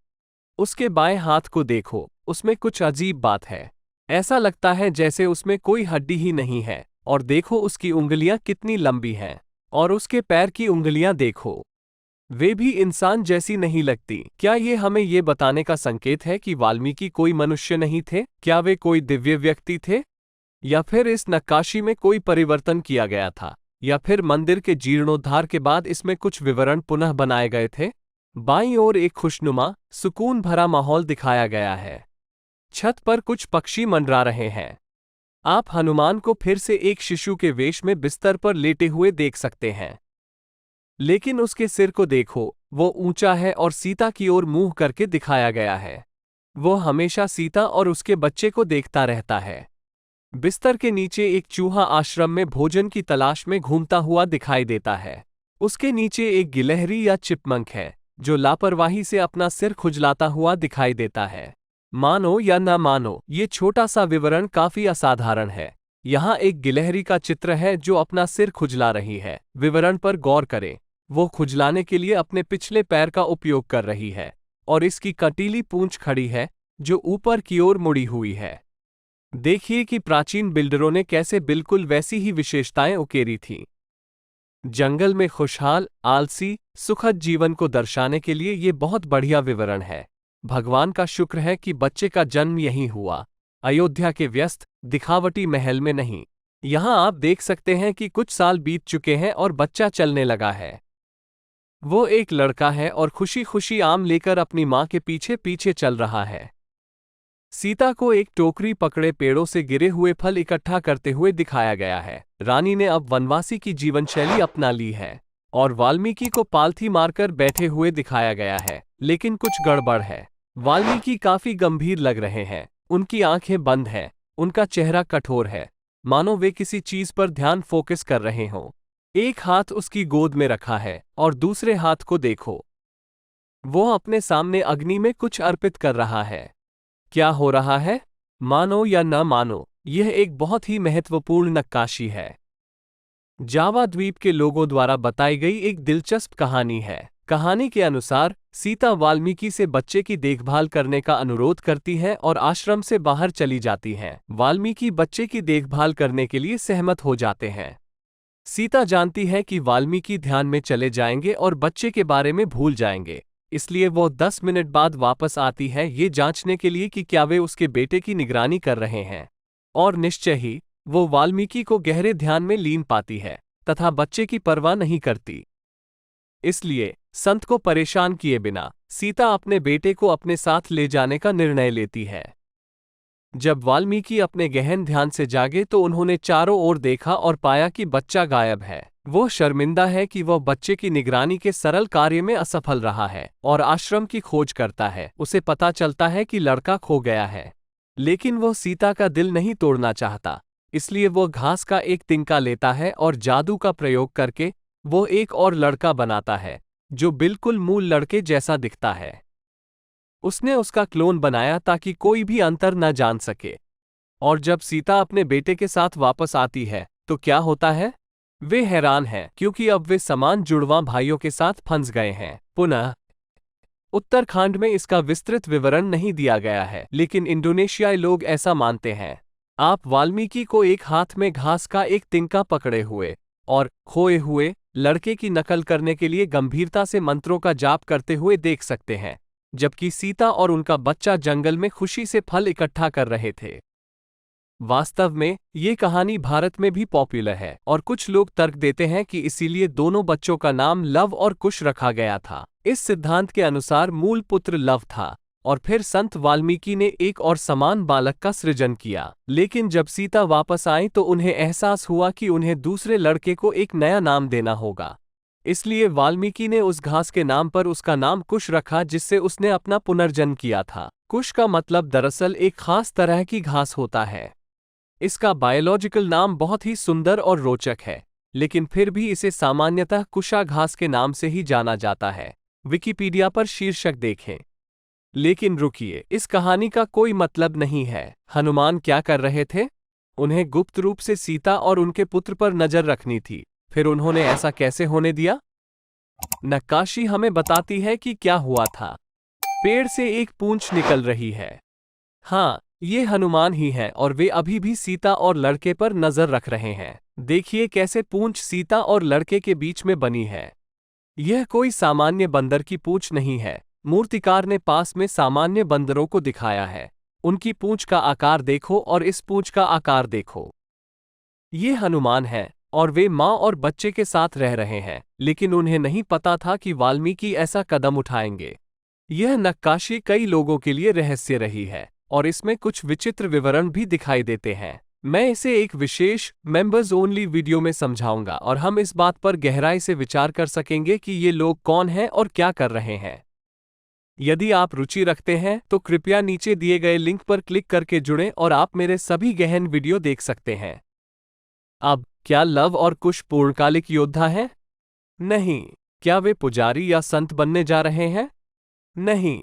उसके बाएं हाथ को देखो, उसमें कुछ अजीब बात है। ऐसा लगता है जैसे उसमें कोई हड्डी ही नहीं है। और देखो उसकी उंगलियां कितनी लंबी हैं। और उसके पैर की उंगलियां देखो, वे भी इंसान जैसी नहीं लगती। क्या ये हमें ये बताने का संकेत है कि वाल्मीकि कोई मनुष्य नहीं थे? क्या वे कोई दिव्य व्यक्ति थे? या फिर इस नक्काशी में कोई परिवर्तन किया गया था? या फिर मंदिर के जीर्णोद्धार के बाद इसमें कुछ विवरण पुनः बनाए गए थे? बाईं ओर एक खुशनुमा, सुकून भरा माहौल दिखाया गया है। छत पर कुछ पक्षी मंडरा रहे हैं। आप हनुमान को फिर से एक शिशु के वेश में बिस्तर पर लेटे हुए देख सकते हैं। लेकिन उसके सिर को देखो, वो ऊंचा है और सीता की ओर मुंह करके दिखाया गया है। वो हमेशा सीता और उसके बच्चे को देखता रहता है। बिस्तर के नीचे एक चूहा आश्रम में भोजन की तलाश में घूमता हुआ दिखाई देता है। उसके नीचे एक गिलहरी या चिपमंक है जो लापरवाही से अपना सिर खुजलाता हुआ दिखाई देता है। मानो या न मानो, ये छोटा सा विवरण काफी असाधारण है। यहाँ एक गिलहरी का चित्र है जो अपना सिर खुजला रही है। विवरण पर गौर करें। वो खुजलाने के लिए अपने पिछले पैर का उपयोग कर रही है और इसकी कटीली पूंछ खड़ी है जो ऊपर की ओर मुड़ी हुई है। देखिए कि प्राचीन बिल्डरों ने कैसे बिल्कुल वैसी ही विशेषताएं उकेरी थीं। जंगल में खुशहाल, आलसी, सुखद जीवन को दर्शाने के लिए ये बहुत बढ़िया विवरण है। भगवान का शुक्र है कि बच्चे का जन्म यहीं हुआ, अयोध्या के व्यस्त, दिखावटी महल में नहीं। यहाँ आप देख सकते हैं कि कुछ साल बीत चुके हैं और बच्चा चलने लगा है। वो एक लड़का है और खुशी खुशी आम लेकर अपनी माँ के पीछे पीछे चल रहा है। सीता को एक टोकरी पकड़े पेड़ों से गिरे हुए फल इकट्ठा करते हुए दिखाया गया है। रानी ने अब वनवासी की जीवन शैली अपना ली है और वाल्मीकि को पालथी मारकर बैठे हुए दिखाया गया है। लेकिन कुछ गड़बड़ है। वाल्मीकि काफी गंभीर लग रहे हैं। उनकी आंखें बंद हैं, उनका चेहरा कठोर है, मानो वे किसी चीज पर ध्यान फोकस कर रहे हों। एक हाथ उसकी गोद में रखा है और दूसरे हाथ को देखो, वो अपने सामने अग्नि में कुछ अर्पित कर रहा है। क्या हो रहा है? मानो या न मानो, यह एक बहुत ही महत्वपूर्ण नक्काशी है। जावा द्वीप के लोगों द्वारा बताई गई एक दिलचस्प कहानी है। कहानी के अनुसार सीता वाल्मीकि से बच्चे की देखभाल करने का अनुरोध करती है और आश्रम से बाहर चली जाती हैं। वाल्मीकि बच्चे की देखभाल करने के लिए सहमत हो जाते हैं। सीता जानती है कि वाल्मीकि ध्यान में चले जाएंगे और बच्चे के बारे में भूल जाएंगे, इसलिए वो 10 मिनट बाद वापस आती है ये जांचने के लिए कि क्या वे उसके बेटे की निगरानी कर रहे हैं। और निश्चय ही वो वाल्मीकि को गहरे ध्यान में लीन पाती है तथा बच्चे की परवाह नहीं करती। इसलिए संत को परेशान किए बिना सीता अपने बेटे को अपने साथ ले जाने का निर्णय लेती है। जब वाल्मीकि अपने गहन ध्यान से जागे तो उन्होंने चारों ओर देखा और पाया कि बच्चा गायब है। वो शर्मिंदा है कि वह बच्चे की निगरानी के सरल कार्य में असफल रहा है और आश्रम की खोज करता है। उसे पता चलता है कि लड़का खो गया है, लेकिन वो सीता का दिल नहीं तोड़ना चाहता। इसलिए वो घास का एक तिनका लेता है और जादू का प्रयोग करके वो एक और लड़का बनाता है जो बिल्कुल मूल लड़के जैसा दिखता है। उसने उसका क्लोन बनाया ताकि कोई भी अंतर न जान सके। और जब सीता अपने बेटे के साथ वापस आती है तो क्या होता है? वे हैरान हैं क्योंकि अब वे समान जुड़वां भाइयों के साथ फंस गए हैं। पुनः उत्तराखंड में इसका विस्तृत विवरण नहीं दिया गया है, लेकिन इंडोनेशियाई लोग ऐसा मानते हैं। आप वाल्मीकि को एक हाथ में घास का एक तिनका पकड़े हुए और खोए हुए लड़के की नकल करने के लिए गंभीरता से मंत्रों का जाप करते हुए देख सकते हैं, जबकि सीता और उनका बच्चा जंगल में खुशी से फल इकट्ठा कर रहे थे। वास्तव में ये कहानी भारत में भी पॉपुलर है और कुछ लोग तर्क देते हैं कि इसीलिए दोनों बच्चों का नाम लव और कुश रखा गया था। इस सिद्धांत के अनुसार मूल पुत्र लव था और फिर संत वाल्मीकि ने एक और समान बालक का सृजन किया। लेकिन जब सीता वापस आई तो उन्हें एहसास हुआ कि उन्हें दूसरे लड़के को एक नया नाम देना होगा। इसलिए वाल्मीकि ने उस घास के नाम पर उसका नाम कुश रखा जिससे उसने अपना पुनर्जन्म किया था। कुश का मतलब दरअसल एक खास तरह की घास होता है। इसका बायोलॉजिकल नाम बहुत ही सुंदर और रोचक है, लेकिन फिर भी इसे सामान्यतः कुशा घास के नाम से ही जाना जाता है। विकिपीडिया पर शीर्षक देखें। लेकिन रुकिए, इस कहानी का कोई मतलब नहीं है। हनुमान क्या कर रहे थे? उन्हें गुप्त रूप से सीता और उनके पुत्र पर नजर रखनी थी। फिर उन्होंने ऐसा कैसे होने दिया? नक्काशी हमें बताती है कि क्या हुआ था। पेड़ से एक पूंछ निकल रही है। हाँ, ये हनुमान ही हैं और वे अभी भी सीता और लड़के पर नजर रख रहे हैं। देखिए कैसे पूंछ सीता और लड़के के बीच में बनी है। यह कोई सामान्य बंदर की पूंछ नहीं है। मूर्तिकार ने पास में सामान्य बंदरों को दिखाया है। उनकी पूंछ का आकार देखो और इस पूंछ का आकार देखो। ये हनुमान हैं और वे माँ और बच्चे के साथ रह रहे हैं, लेकिन उन्हें नहीं पता था कि वाल्मीकि ऐसा कदम उठाएंगे। यह नक्काशी कई लोगों के लिए रहस्य रही है और इसमें कुछ विचित्र विवरण भी दिखाई देते हैं। मैं इसे एक विशेष मेंबर्स ओनली वीडियो में समझाऊंगा और हम इस बात पर गहराई से विचार कर सकेंगे कि ये लोग कौन हैं और क्या कर रहे हैं। यदि आप रुचि रखते हैं तो कृपया नीचे दिए गए लिंक पर क्लिक करके जुड़ें और आप मेरे सभी गहन वीडियो देख सकते हैं। अब, क्या लव और कुश पूर्णकालिक योद्धा हैं? नहीं। क्या वे पुजारी या संत बनने जा रहे हैं? नहीं।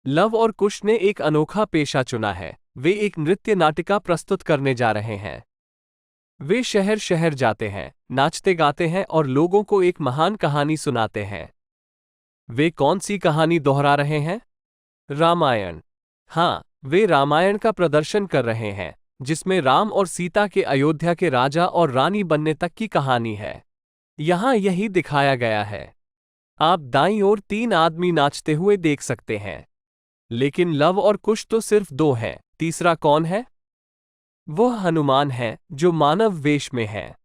लव और कुश ने एक अनोखा पेशा चुना है। वे एक नृत्य नाटिका प्रस्तुत करने जा रहे हैं। वे शहर शहर जाते हैं, नाचते गाते हैं और लोगों को एक महान कहानी सुनाते हैं। वे कौन सी कहानी दोहरा रहे हैं? रामायण। हाँ, वे रामायण का प्रदर्शन कर रहे हैं, जिसमें राम और सीता के अयोध्या के राजा और रानी बनने तक की कहानी है। यहाँ यही दिखाया गया है। आप दाईं ओर 3 आदमी नाचते हुए देख सकते हैं। लेकिन लव और कुश तो सिर्फ 2 हैं। तीसरा कौन है? वह हनुमान है, जो मानव वेश में है।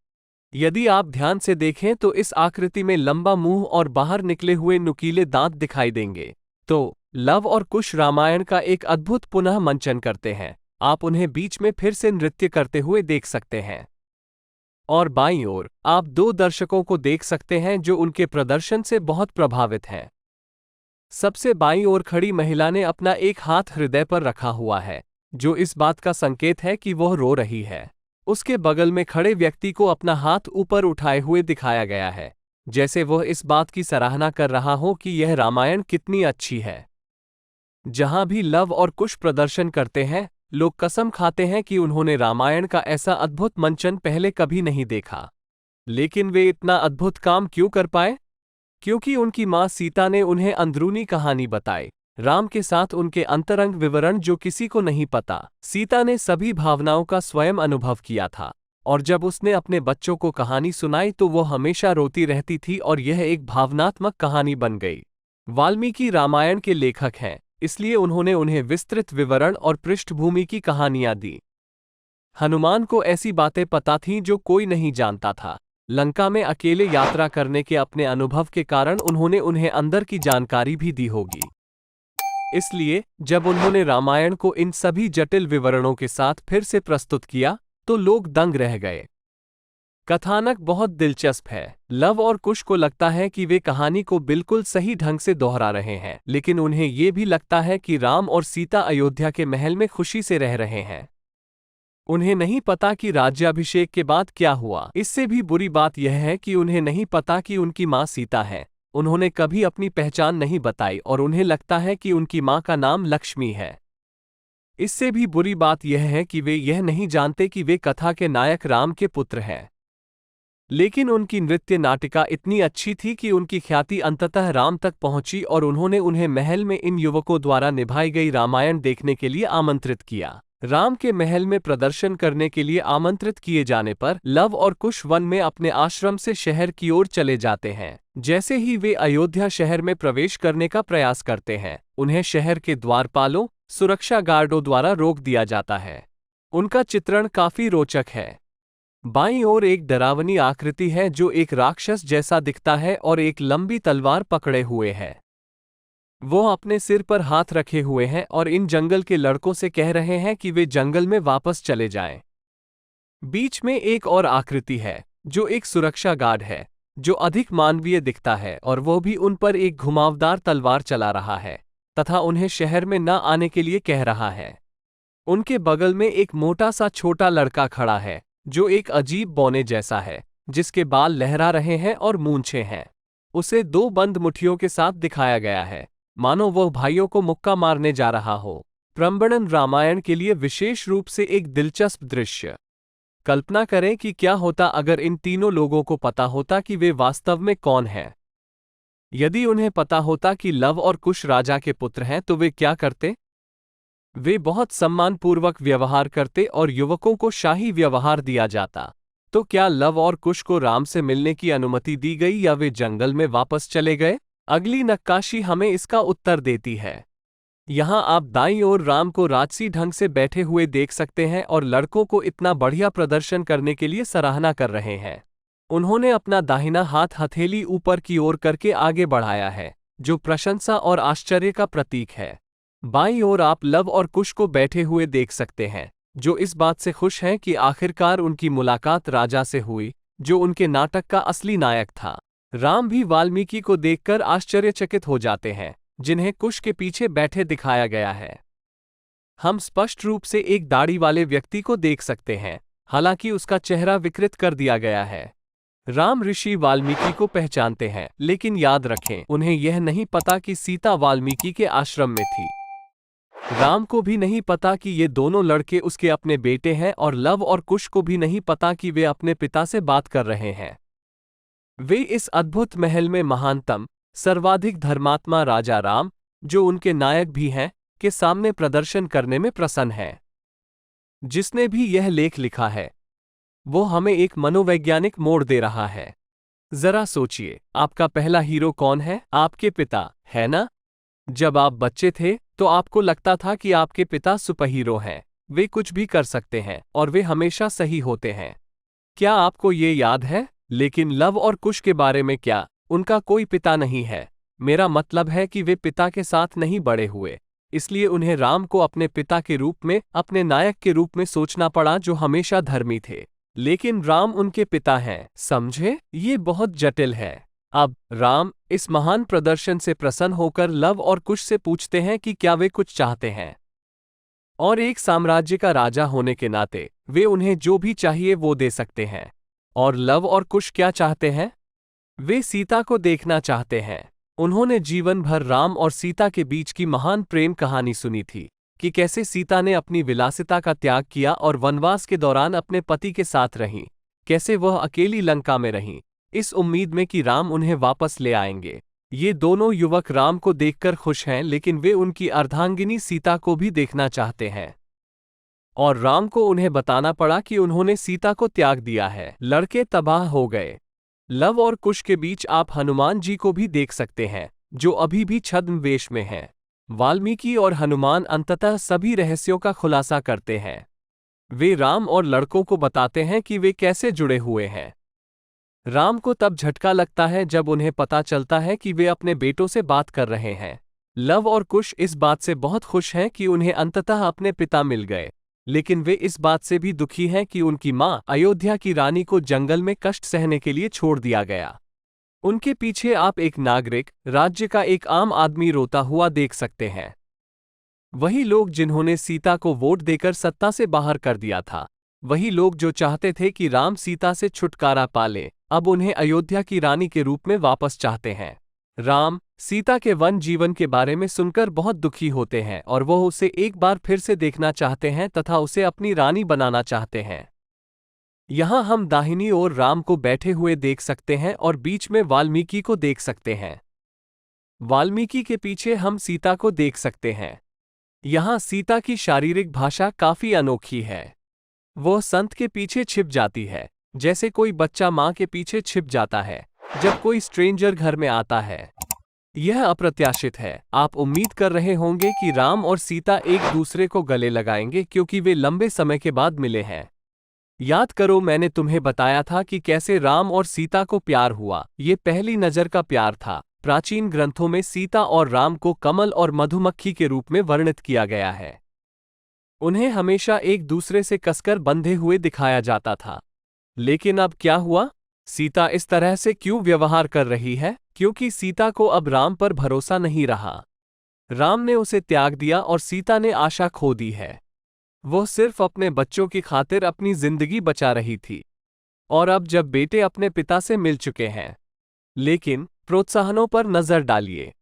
यदि आप ध्यान से देखें तो इस आकृति में लंबा मुंह और बाहर निकले हुए नुकीले दांत दिखाई देंगे। तो लव और कुश रामायण का एक अद्भुत पुनः मंचन करते हैं। आप उन्हें बीच में फिर से नृत्य करते हुए देख सकते हैं। और बाईं ओर आप 2 दर्शकों को देख सकते हैं जो उनके प्रदर्शन से बहुत प्रभावित हैं। सबसे बाईं ओर खड़ी महिला ने अपना एक हाथ हृदय पर रखा हुआ है, जो इस बात का संकेत है कि वह रो रही है। उसके बगल में खड़े व्यक्ति को अपना हाथ ऊपर उठाए हुए दिखाया गया है, जैसे वह इस बात की सराहना कर रहा हो कि यह रामायण कितनी अच्छी है। जहां भी लव और कुश प्रदर्शन करते हैं, लोग कसम खाते हैं कि उन्होंने रामायण का ऐसा अद्भुत मंचन पहले कभी नहीं देखा। लेकिन वे इतना अद्भुत काम क्यों कर पाए? क्योंकि उनकी मां सीता ने उन्हें अंदरूनी कहानी बताई, राम के साथ उनके अंतरंग विवरण जो किसी को नहीं पता। सीता ने सभी भावनाओं का स्वयं अनुभव किया था, और जब उसने अपने बच्चों को कहानी सुनाई तो वो हमेशा रोती रहती थी और यह एक भावनात्मक कहानी बन गई। वाल्मीकि रामायण के लेखक हैं, इसलिए उन्होंने उन्हें विस्तृत विवरण और पृष्ठभूमि की कहानियां दी। हनुमान को ऐसी बातें पता थीं जो कोई नहीं जानता था। लंका में अकेले यात्रा करने के अपने अनुभव के कारण उन्होंने उन्हें अंदर की जानकारी भी दी होगी। इसलिए जब उन्होंने रामायण को इन सभी जटिल विवरणों के साथ फिर से प्रस्तुत किया तो लोग दंग रह गए। कथानक बहुत दिलचस्प है। लव और कुश को लगता है कि वे कहानी को बिल्कुल सही ढंग से दोहरा रहे हैं, लेकिन उन्हें ये भी लगता है कि राम और सीता अयोध्या के महल में खुशी से रह रहे हैं। उन्हें नहीं पता कि राज्याभिषेक के बाद क्या हुआ। इससे भी बुरी बात यह है कि उन्हें नहीं पता कि उनकी मां सीता है। उन्होंने कभी अपनी पहचान नहीं बताई और उन्हें लगता है कि उनकी मां का नाम लक्ष्मी है। इससे भी बुरी बात यह है कि वे यह नहीं जानते कि वे कथा के नायक राम के पुत्र हैं। लेकिन उनकी नृत्य नाटिका इतनी अच्छी थी कि उनकी ख्याति अंततः राम तक पहुंची और उन्होंने उन्हें महल में इन युवकों द्वारा निभाई गई रामायण देखने के लिए आमंत्रित किया। राम के महल में प्रदर्शन करने के लिए आमंत्रित किए जाने पर लव और कुश वन में अपने आश्रम से शहर की ओर चले जाते हैं। जैसे ही वे अयोध्या शहर में प्रवेश करने का प्रयास करते हैं, उन्हें शहर के द्वारपालों, सुरक्षा गार्डों द्वारा रोक दिया जाता है। उनका चित्रण काफी रोचक है। बाईं ओर एक डरावनी आकृति है जो एक राक्षस जैसा दिखता है और एक लंबी तलवार पकड़े हुए है। वो अपने सिर पर हाथ रखे हुए हैं और इन जंगल के लड़कों से कह रहे हैं कि वे जंगल में वापस चले जाएं। बीच में एक और आकृति है जो एक सुरक्षा गार्ड है, जो अधिक मानवीय दिखता है और वो भी उन पर एक घुमावदार तलवार चला रहा है तथा उन्हें शहर में न आने के लिए कह रहा है। उनके बगल में एक मोटा सा छोटा लड़का खड़ा है जो एक अजीब बौने जैसा है, जिसके बाल लहरा रहे हैं और मूंछें हैं। उसे 2 बंद मुट्ठियों के साथ दिखाया गया है, मानो वह भाइयों को मुक्का मारने जा रहा हो। प्रंबणन रामायण के लिए विशेष रूप से एक दिलचस्प दृश्य। कल्पना करें कि क्या होता अगर इन तीनों लोगों को पता होता कि वे वास्तव में कौन हैं। यदि उन्हें पता होता कि लव और कुश राजा के पुत्र हैं तो वे क्या करते? वे बहुत सम्मानपूर्वक व्यवहार करते और युवकों को शाही व्यवहार दिया जाता। तो क्या लव और कुश को राम से मिलने की अनुमति दी गई या वे जंगल में वापस चले गए? अगली नक्काशी हमें इसका उत्तर देती है। यहाँ आप दाईं ओर राम को राजसी ढंग से बैठे हुए देख सकते हैं और लड़कों को इतना बढ़िया प्रदर्शन करने के लिए सराहना कर रहे हैं। उन्होंने अपना दाहिना हाथ हथेली ऊपर की ओर करके आगे बढ़ाया है, जो प्रशंसा और आश्चर्य का प्रतीक है। बाईं ओर आप लव और कुश को बैठे हुए देख सकते हैं, जो इस बात से खुश हैं कि आखिरकार उनकी मुलाकात राजा से हुई, जो उनके नाटक का असली नायक था। राम भी वाल्मीकि को देखकर आश्चर्यचकित हो जाते हैं, जिन्हें कुश के पीछे बैठे दिखाया गया है। हम स्पष्ट रूप से एक दाढ़ी वाले व्यक्ति को देख सकते हैं, हालांकि उसका चेहरा विकृत कर दिया गया है। राम ऋषि वाल्मीकि को पहचानते हैं, लेकिन याद रखें, उन्हें यह नहीं पता कि सीता वाल्मीकि के आश्रम में थी। राम को भी नहीं पता कि ये दोनों लड़के उसके अपने बेटे हैं, और लव और कुश को भी नहीं पता कि वे अपने पिता से बात कर रहे हैं। वे इस अद्भुत महल में महानतम, सर्वाधिक धर्मात्मा राजा राम, जो उनके नायक भी हैं, के सामने प्रदर्शन करने में प्रसन्न है। जिसने भी यह लेख लिखा है, वो हमें एक मनोवैज्ञानिक मोड़ दे रहा है। जरा सोचिए, आपका पहला हीरो कौन है? आपके पिता, है ना? जब आप बच्चे थे तो आपको लगता था कि आपके पिता सुपरहीरो हैं, वे कुछ भी कर सकते हैं और वे हमेशा सही होते हैं। क्या आपको ये याद है? लेकिन लव और कुश के बारे में क्या? उनका कोई पिता नहीं है। मेरा मतलब है कि वे पिता के साथ नहीं बड़े हुए, इसलिए उन्हें राम को अपने पिता के रूप में, अपने नायक के रूप में सोचना पड़ा, जो हमेशा धर्मी थे। लेकिन राम उनके पिता हैं, समझे? ये बहुत जटिल है। अब राम इस महान प्रदर्शन से प्रसन्न होकर लव और कुश से पूछते हैं कि क्या वे कुछ चाहते हैं। और एक साम्राज्य का राजा होने के नाते वे उन्हें जो भी चाहिए वो दे सकते हैं। और लव और कुश क्या चाहते हैं? वे सीता को देखना चाहते हैं। उन्होंने जीवन भर राम और सीता के बीच की महान प्रेम कहानी सुनी थी कि कैसे सीता ने अपनी विलासिता का त्याग किया और वनवास के दौरान अपने पति के साथ रहीं, कैसे वह अकेली लंका में रहीं, इस उम्मीद में कि राम उन्हें वापस ले आएंगे। ये दोनों युवक राम को देखकर खुश हैं, लेकिन वे उनकी अर्धांगिनी सीता को भी देखना चाहते हैं। और राम को उन्हें बताना पड़ा कि उन्होंने सीता को त्याग दिया है। लड़के तबाह हो गए। लव और कुश के बीच आप हनुमान जी को भी देख सकते हैं, जो अभी भी छद्मवेश में हैं। वाल्मीकि और हनुमान अंततः सभी रहस्यों का खुलासा करते हैं। वे राम और लड़कों को बताते हैं कि वे कैसे जुड़े हुए हैं। राम को तब झटका लगता है जब उन्हें पता चलता है कि वे अपने बेटों से बात कर रहे हैं। लव और कुश इस बात से बहुत खुश हैं कि उन्हें अंततः अपने पिता मिल गए, लेकिन वे इस बात से भी दुखी हैं कि उनकी मां अयोध्या की रानी को जंगल में कष्ट सहने के लिए छोड़ दिया गया। उनके पीछे आप एक नागरिक, राज्य का एक आम आदमी रोता हुआ देख सकते हैं। वही लोग जिन्होंने सीता को वोट देकर सत्ता से बाहर कर दिया था, वही लोग जो चाहते थे कि राम सीता से छुटकारा पा ले, अब उन्हें अयोध्या की रानी के रूप में वापस चाहते हैं। राम सीता के वन जीवन के बारे में सुनकर बहुत दुखी होते हैं और वह उसे एक बार फिर से देखना चाहते हैं तथा उसे अपनी रानी बनाना चाहते हैं। यहाँ हम दाहिनी ओर राम को बैठे हुए देख सकते हैं और बीच में वाल्मीकि को देख सकते हैं। वाल्मीकि के पीछे हम सीता को देख सकते हैं। यहाँ सीता की शारीरिक भाषा काफी अनोखी है। वह संत के पीछे छिप जाती है, जैसे कोई बच्चा माँ के पीछे छिप जाता है जब कोई स्ट्रेंजर घर में आता है। यह अप्रत्याशित है। आप उम्मीद कर रहे होंगे कि राम और सीता एक दूसरे को गले लगाएंगे क्योंकि वे लंबे समय के बाद मिले हैं। याद करो, मैंने तुम्हें बताया था कि कैसे राम और सीता को प्यार हुआ। ये पहली नजर का प्यार था। प्राचीन ग्रंथों में सीता और राम को कमल और मधुमक्खी के रूप में वर्णित किया गया है। उन्हें हमेशा एक दूसरे से कसकर बंधे हुए दिखाया जाता था। लेकिन अब क्या हुआ? सीता इस तरह से क्यों व्यवहार कर रही है? क्योंकि सीता को अब राम पर भरोसा नहीं रहा। राम ने उसे त्याग दिया और सीता ने आशा खो दी है। वह सिर्फ अपने बच्चों की खातिर अपनी जिंदगी बचा रही थी। और अब जब बेटे अपने पिता से मिल चुके हैं, लेकिन प्रोत्साहनों पर नजर डालिए।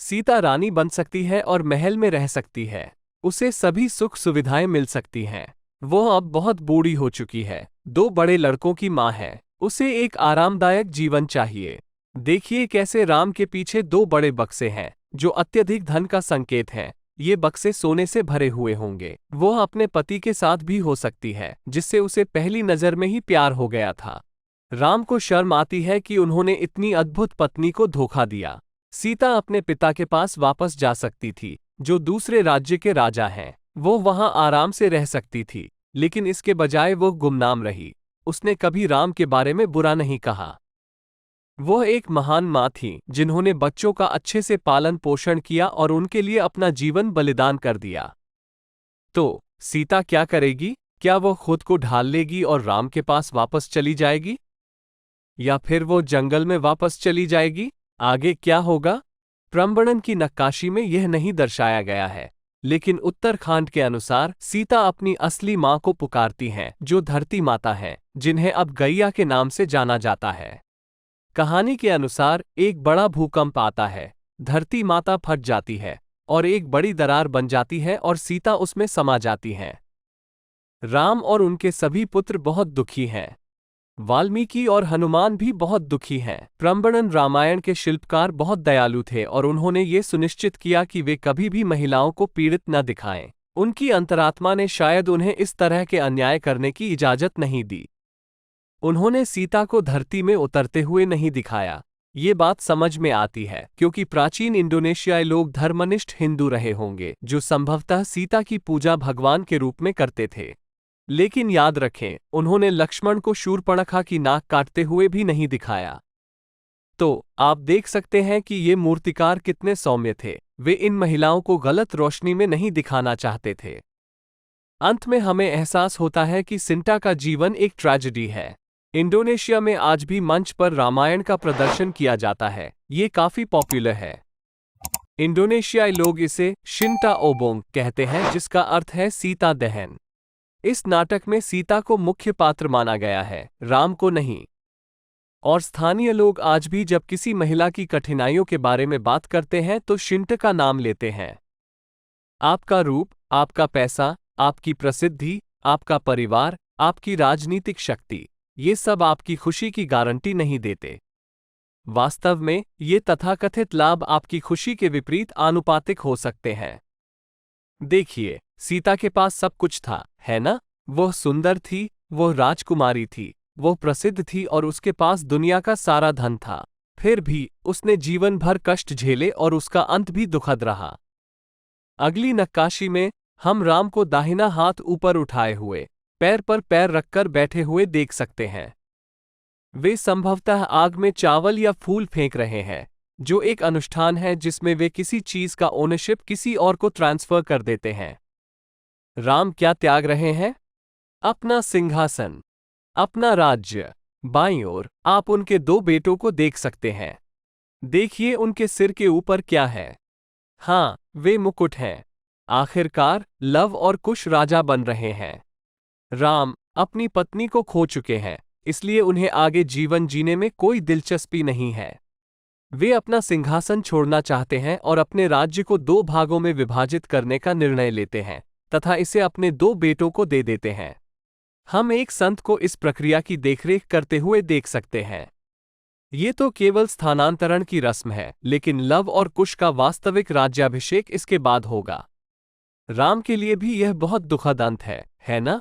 सीता रानी बन सकती है और महल में रह सकती है। उसे सभी सुख सुविधाएं मिल सकती हैं। वह अब बहुत बूढ़ी हो चुकी है, 2 बड़े लड़कों की मां है। उसे एक आरामदायक जीवन चाहिए। देखिए कैसे राम के पीछे 2 बड़े बक्से हैं, जो अत्यधिक धन का संकेत हैं। ये बक्से सोने से भरे हुए होंगे। वह अपने पति के साथ भी हो सकती है, जिससे उसे पहली नजर में ही प्यार हो गया था। राम को शर्म आती है कि उन्होंने इतनी अद्भुत पत्नी को धोखा दिया। सीता अपने पिता के पास वापस जा सकती थी, जो दूसरे राज्य के राजा हैं। वो वहां आराम से रह सकती थी, लेकिन इसके बजाय वो गुमनाम रही। उसने कभी राम के बारे में बुरा नहीं कहा। वह एक महान माँ थी, जिन्होंने बच्चों का अच्छे से पालन पोषण किया और उनके लिए अपना जीवन बलिदान कर दिया। तो सीता क्या करेगी? क्या वह खुद को ढाल लेगी और राम के पास वापस चली जाएगी? या फिर वो जंगल में वापस चली जाएगी? आगे क्या होगा? प्रम्बणन की नक्काशी में यह नहीं दर्शाया गया है, लेकिन उत्तरकांड के अनुसार सीता अपनी असली मां को पुकारती हैं, जो धरती माता है, जिन्हें अब गैया के नाम से जाना जाता है। कहानी के अनुसार एक बड़ा भूकंप आता है, धरती माता फट जाती है और एक बड़ी दरार बन जाती है और सीता उसमें समा जाती हैं। राम और उनके सभी पुत्र बहुत दुखी हैं। वाल्मीकि और हनुमान भी बहुत दुखी हैं। प्रम्बणन रामायण के शिल्पकार बहुत दयालु थे और उन्होंने ये सुनिश्चित किया कि वे कभी भी महिलाओं को पीड़ित न दिखाएं। उनकी अंतरात्मा ने शायद उन्हें इस तरह के अन्याय करने की इजाजत नहीं दी। उन्होंने सीता को धरती में उतरते हुए नहीं दिखाया। ये बात समझ में आती है क्योंकि प्राचीन इंडोनेशियाई लोग धर्मनिष्ठ हिंदू रहे होंगे, जो संभवतः सीता की पूजा भगवान के रूप में करते थे। लेकिन याद रखें, उन्होंने लक्ष्मण को शूर्पणखा की नाक काटते हुए भी नहीं दिखाया। तो आप देख सकते हैं कि ये मूर्तिकार कितने सौम्य थे। वे इन महिलाओं को गलत रोशनी में नहीं दिखाना चाहते थे। अंत में हमें एहसास होता है कि सिंटा का जीवन एक ट्रेजेडी है। इंडोनेशिया में आज भी मंच पर रामायण का प्रदर्शन किया जाता है। ये काफी पॉपुलर है। इंडोनेशियाई लोग इसे शिंटा ओबोंग कहते हैं, जिसका अर्थ है सीता दहन। इस नाटक में सीता को मुख्य पात्र माना गया है, राम को नहीं। और स्थानीय लोग आज भी जब किसी महिला की कठिनाइयों के बारे में बात करते हैं तो शिंट का नाम लेते हैं। आपका रूप, आपका पैसा, आपकी प्रसिद्धि, आपका परिवार, आपकी राजनीतिक शक्ति, ये सब आपकी खुशी की गारंटी नहीं देते। वास्तव में ये तथाकथित लाभ आपकी खुशी के विपरीत आनुपातिक हो सकते हैं। देखिए, सीता के पास सब कुछ था, है ना? वह सुंदर थी, वह राजकुमारी थी, वह प्रसिद्ध थी और उसके पास दुनिया का सारा धन था। फिर भी उसने जीवन भर कष्ट झेले और उसका अंत भी दुखद रहा। अगली नक्काशी में हम राम को दाहिना हाथ ऊपर उठाए हुए, पैर पर पैर रखकर बैठे हुए देख सकते हैं। वे संभवतः आग में चावल या फूल फेंक रहे हैं, जो एक अनुष्ठान है जिसमें वे किसी चीज का ओनरशिप किसी और को ट्रांसफर कर देते हैं। राम क्या त्याग रहे हैं? अपना सिंहासन, अपना राज्य। बाईं ओर आप उनके दो बेटों को देख सकते हैं। देखिए उनके सिर के ऊपर क्या है। हाँ, वे मुकुट हैं। आखिरकार लव और कुश राजा बन रहे हैं। राम अपनी पत्नी को खो चुके हैं, इसलिए उन्हें आगे जीवन जीने में कोई दिलचस्पी नहीं है। वे अपना सिंहासन छोड़ना चाहते हैं और अपने राज्य को दो भागों में विभाजित करने का निर्णय लेते हैं तथा इसे अपने दो बेटों को दे देते हैं। हम एक संत को इस प्रक्रिया की देखरेख करते हुए देख सकते हैं। ये तो केवल स्थानांतरण की रस्म है, लेकिन लव और कुश का वास्तविक राज्याभिषेक इसके बाद होगा। राम के लिए भी यह बहुत दुखद अंत है ना?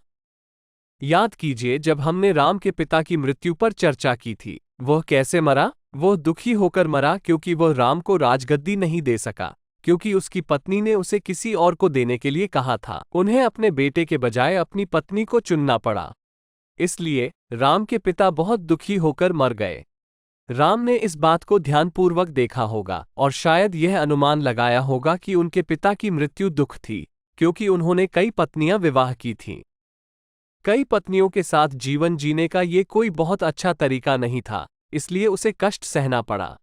याद कीजिए, जब हमने राम के पिता की मृत्यु पर चर्चा की थी, वह कैसे मरा? वह दुखी होकर मरा क्योंकि वह राम को राजगद्दी नहीं दे सका, क्योंकि उसकी पत्नी ने उसे किसी और को देने के लिए कहा था। उन्हें अपने बेटे के बजाय अपनी पत्नी को चुनना पड़ा। इसलिए राम के पिता बहुत दुखी होकर मर गए। राम ने इस बात को ध्यानपूर्वक देखा होगा और शायद यह अनुमान लगाया होगा कि उनके पिता की मृत्यु दुख थी, क्योंकि उन्होंने कई पत्नियां विवाह की थीं। कई पत्नियों के साथ जीवन जीने का ये कोई बहुत अच्छा तरीका नहीं था, इसलिए उसे कष्ट सहना पड़ा।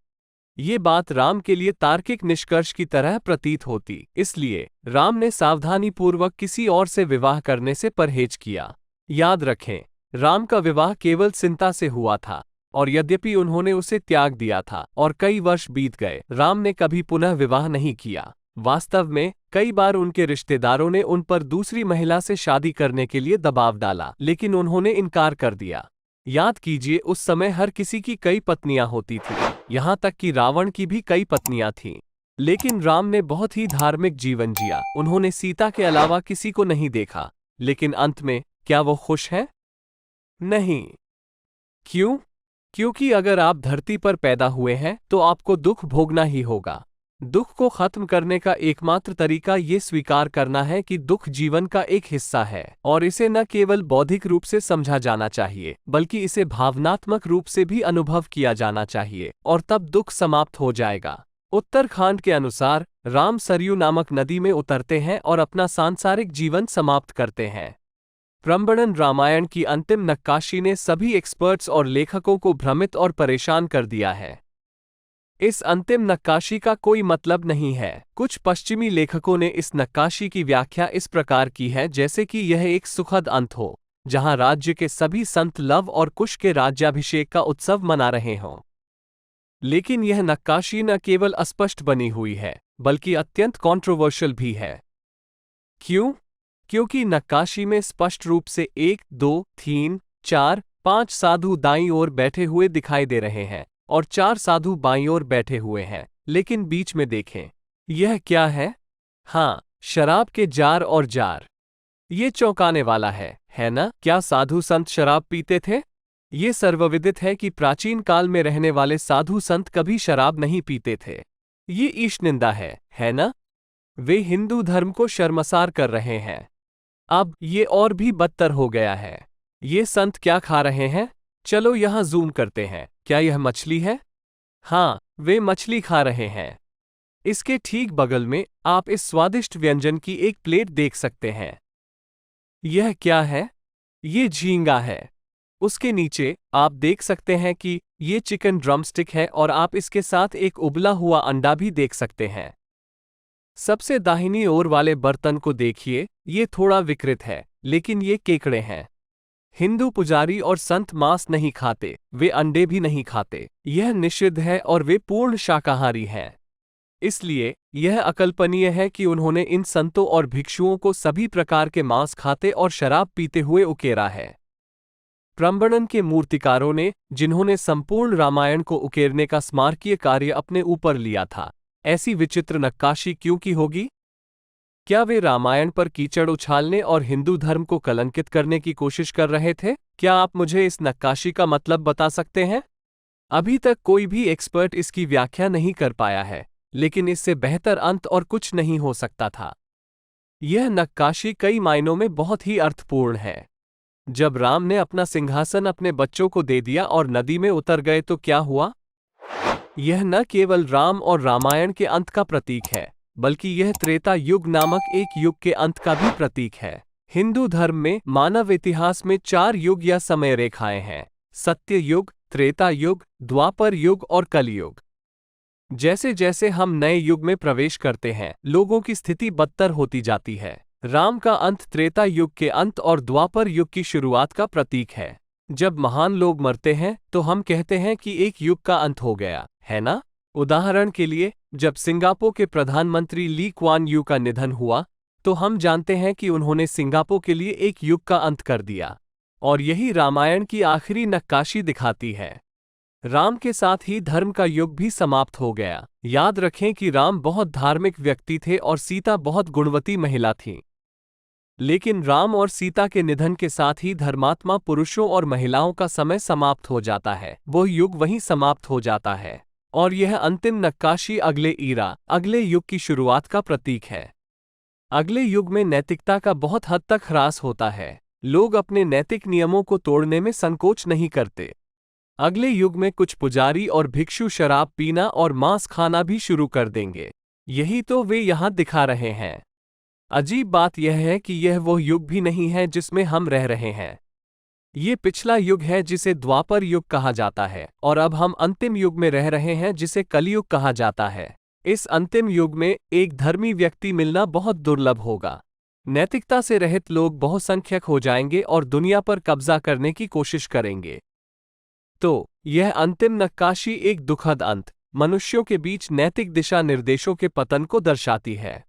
ये बात राम के लिए तार्किक निष्कर्ष की तरह प्रतीत होती, इसलिए राम ने सावधानीपूर्वक किसी और से विवाह करने से परहेज किया। याद रखें, राम का विवाह केवल सिंता से हुआ था, और यद्यपि उन्होंने उसे त्याग दिया था और कई वर्ष बीत गए, राम ने कभी पुनः विवाह नहीं किया। वास्तव में कई बार उनके रिश्तेदारों ने उन पर दूसरी महिला से शादी करने के लिए दबाव डाला, लेकिन उन्होंने इनकार कर दिया। याद कीजिए, उस समय हर किसी की कई पत्नियां होती थीं, यहाँ तक कि रावण की भी कई पत्नियां थीं। लेकिन राम ने बहुत ही धार्मिक जीवन जिया। उन्होंने सीता के अलावा किसी को नहीं देखा। लेकिन अंत में क्या वो खुश हैं? नहीं। क्यों? क्योंकि अगर आप धरती पर पैदा हुए हैं तो आपको दुख भोगना ही होगा। दुख को खत्म करने का एकमात्र तरीका ये स्वीकार करना है कि दुख जीवन का एक हिस्सा है, और इसे न केवल बौद्धिक रूप से समझा जाना चाहिए, बल्कि इसे भावनात्मक रूप से भी अनुभव किया जाना चाहिए, और तब दुख समाप्त हो जाएगा। उत्तरकांड के अनुसार राम सरयू नामक नदी में उतरते हैं और अपना सांसारिक जीवन समाप्त करते हैं। प्रम्बणन रामायण की अंतिम नक्काशी ने सभी एक्सपर्ट्स और लेखकों को भ्रमित और परेशान कर दिया है। इस अंतिम नक्काशी का कोई मतलब नहीं है। कुछ पश्चिमी लेखकों ने इस नक्काशी की व्याख्या इस प्रकार की है जैसे कि यह एक सुखद अंत हो, जहां राज्य के सभी संत लव और कुश के राज्याभिषेक का उत्सव मना रहे हों। लेकिन यह नक्काशी न केवल अस्पष्ट बनी हुई है, बल्कि अत्यंत कंट्रोवर्शियल भी है। क्यों? क्योंकि नक्काशी में स्पष्ट रूप से 1, 2, 3, 4, 5 साधु दाईं ओर बैठे हुए दिखाई दे रहे हैं और 4 साधु बाईं ओर बैठे हुए हैं, लेकिन बीच में देखें। यह क्या है? हाँ, शराब के जार और जार। ये चौंकाने वाला है ना? क्या साधु संत शराब पीते थे? ये सर्वविदित है कि प्राचीन काल में रहने वाले साधु संत कभी शराब नहीं पीते थे। ये ईश निंदा है ना? वे हिंदू धर्म को शर्मसार कर रहे हैं। अब ये और भी बदतर हो गया है। ये संत क्या खा रहे हैं? चलो यहां जूम करते हैं। क्या यह मछली है? हाँ, वे मछली खा रहे हैं। इसके ठीक बगल में आप इस स्वादिष्ट व्यंजन की एक प्लेट देख सकते हैं। यह क्या है? ये झींगा है। उसके नीचे आप देख सकते हैं कि ये चिकन ड्रमस्टिक है और आप इसके साथ एक उबला हुआ अंडा भी देख सकते हैं। सबसे दाहिनी ओर वाले बर्तन को देखिए, ये थोड़ा विकृत है, लेकिन ये केकड़े हैं। हिंदू पुजारी और संत मांस नहीं खाते, वे अंडे भी नहीं खाते। यह निषिद्ध है और वे पूर्ण शाकाहारी हैं। इसलिए यह अकल्पनीय है कि उन्होंने इन संतों और भिक्षुओं को सभी प्रकार के मांस खाते और शराब पीते हुए उकेरा है। प्रंबणन के मूर्तिकारों ने, जिन्होंने संपूर्ण रामायण को उकेरने का स्मारकीय कार्य अपने ऊपर लिया था, ऐसी विचित्र नक्काशी क्यों की होगी? क्या वे रामायण पर कीचड़ उछालने और हिंदू धर्म को कलंकित करने की कोशिश कर रहे थे? क्या आप मुझे इस नक्काशी का मतलब बता सकते हैं? अभी तक कोई भी एक्सपर्ट इसकी व्याख्या नहीं कर पाया है, लेकिन इससे बेहतर अंत और कुछ नहीं हो सकता था। यह नक्काशी कई मायनों में बहुत ही अर्थपूर्ण है। जब राम ने अपना सिंहासन अपने बच्चों को दे दिया और नदी में उतर गए तो क्या हुआ? यह न केवल राम और रामायण के अंत का प्रतीक है, बल्कि यह त्रेता युग नामक एक युग के अंत का भी प्रतीक है। हिंदू धर्म में मानव इतिहास में 4 युग या समय रेखाएं हैं: सत्य युग, त्रेता युग, द्वापर युग और कलयुग। जैसे जैसे हम नए युग में प्रवेश करते हैं, लोगों की स्थिति बदतर होती जाती है। राम का अंत त्रेता युग के अंत और द्वापर युग की शुरुआत का प्रतीक है। जब महान लोग मरते हैं तो हम कहते हैं कि एक युग का अंत हो गया, है ना? उदाहरण के लिए, जब सिंगापुर के प्रधानमंत्री ली क्वान यू का निधन हुआ, तो हम जानते हैं कि उन्होंने सिंगापुर के लिए एक युग का अंत कर दिया। और यही रामायण की आखिरी नक्काशी दिखाती है। राम के साथ ही धर्म का युग भी समाप्त हो गया। याद रखें कि राम बहुत धार्मिक व्यक्ति थे और सीता बहुत गुणवती महिला थी। लेकिन राम और सीता के निधन के साथ ही धर्मात्मा पुरुषों और महिलाओं का समय समाप्त हो जाता है। वो युग वहीं समाप्त हो जाता है। और यह अंतिम नक्काशी अगले ईरा, अगले युग की शुरुआत का प्रतीक है। अगले युग में नैतिकता का बहुत हद तक ह्रास होता है। लोग अपने नैतिक नियमों को तोड़ने में संकोच नहीं करते। अगले युग में कुछ पुजारी और भिक्षु शराब पीना और मांस खाना भी शुरू कर देंगे। यही तो वे यहाँ दिखा रहे हैं। अजीब बात यह है कि यह वो युग भी नहीं है जिसमें हम रह रहे हैं। ये पिछला युग है जिसे द्वापर युग कहा जाता है, और अब हम अंतिम युग में रह रहे हैं जिसे कलयुग कहा जाता है। इस अंतिम युग में एक धर्मी व्यक्ति मिलना बहुत दुर्लभ होगा। नैतिकता से रहित लोग बहुसंख्यक हो जाएंगे और दुनिया पर कब्जा करने की कोशिश करेंगे। तो यह अंतिम नक्काशी एक दुखद अंत, मनुष्यों के बीच नैतिक दिशा निर्देशों के पतन को दर्शाती है।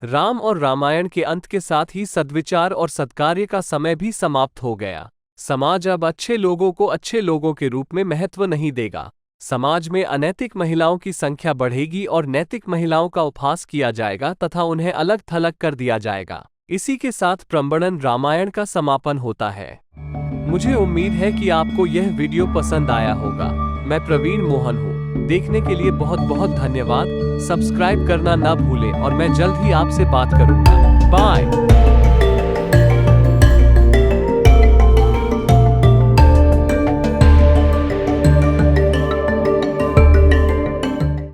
राम और रामायण के अंत के साथ ही सद्विचार और सत्कार्य का समय भी समाप्त हो गया। समाज अब अच्छे लोगों को अच्छे लोगों के रूप में महत्व नहीं देगा। समाज में अनैतिक महिलाओं की संख्या बढ़ेगी और नैतिक महिलाओं का उपहास किया जाएगा तथा उन्हें अलग थलग कर दिया जाएगा। इसी के साथ प्रंबणन रामायण का समापन होता है। मुझे उम्मीद है कि आपको यह वीडियो पसंद आया होगा। मैं प्रवीण मोहन हूँ। देखने के लिए बहुत बहुत धन्यवाद। सब्सक्राइब करना ना भूलें और मैं जल्द ही आपसे बात करूँगा। बाय।